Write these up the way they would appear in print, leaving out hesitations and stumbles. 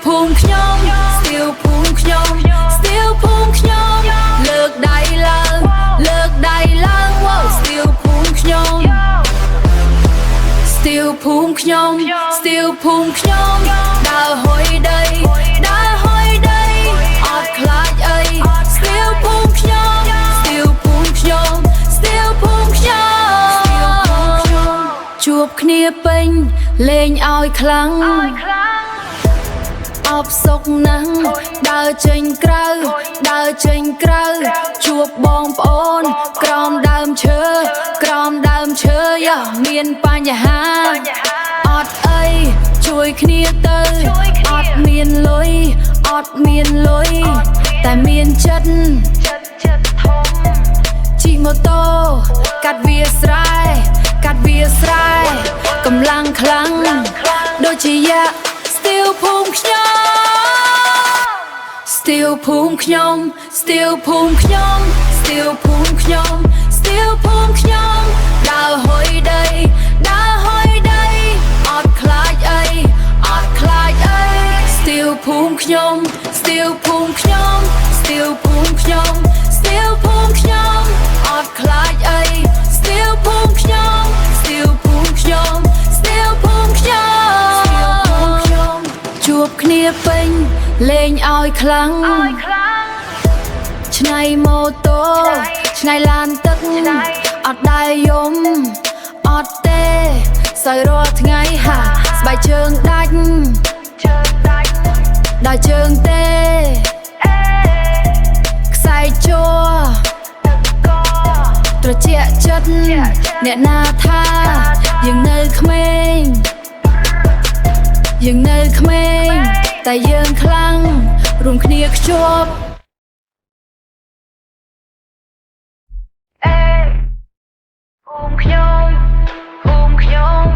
ភូមិខ្ញុំស្ទៀវភូមិខ្ញុំស្ទៀវភូមិខ្ញុំលើកដៃឡើងលើកដៃឡើងស្ទៀវភូមិខ្ញុំស្ទៀវភូមិខ្ញុំស្ទៀវភូមិខ្ញុំដើរហុយដីដើរហុយដីអត់ខ្លាចអីស្ទៀវភូមិខ្ញុំស្ទៀវភូមិខ្ញុំស្ទៀវភូមិខ្ញុំជួបគ្នាពេញលេងឲ្យខ្លាំងអបសុកណាស់ដើរចេញក្រៅដើរចេញក្រៅជួបបងប្អូនក្រោមដើមឈើក្រោមដើមឈើយ៉ាមានបញ្ហាអត់អីជួយគ្នាទៅអត់មានលុយអត់មានលុយតែមានចិត្តធំជិះម៉ូតូកាត់វាស្រែកាត់វាស្រែកម្លាំងខ្លាំងដូចជាយ៉ាស្ទៀវភូមិខ្ញុំស្ទៀវភូមិខ្ញុំស្ទៀវភូមិខ្ញុំស្ទៀវភូមិខ្ញុំស្ទៀវភូមិខ្ញុំដើរហុយដីដើរហុយដីអត់ខ្លាចអីអត់ខ្លាចអីស្ទៀវភូមិខ្ញុំស្ទៀវភូមិខ្ញុំស្ទៀវភូមិខ្ញុំស្ទៀវភូមិខ្ញុំអត់ខ្លាចអីស្ទៀវភូមិខ្ញុំស្ទៀវភូមិខ្ញុំស្ទៀវភូមិខ្ញុំជួបគ្នាពេញលេងឲ្យខ្លាំងឆ្នៃម៉ូតូឆ្នៃឡានទឹកអត់ដែរយំអត់ទេសើរាល់ថ្ងៃហាស្បែកជើងដាច់ដល់ជើងទេខ្សែជួត្រជាក់ចិត្តអ្នកណាថាយើងនៅក្មេងយើងនៅក្មេងតែយើងខ្លាំងរួមគ្នាខ្ជាប់ភូមិខ្ញុំ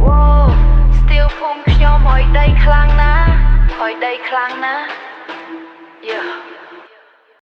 វ៉ូស្ទៀវភូមិខ្ញុំហុយដីខ្លាំងណាស់ហុយដីខ្លាំងណាស់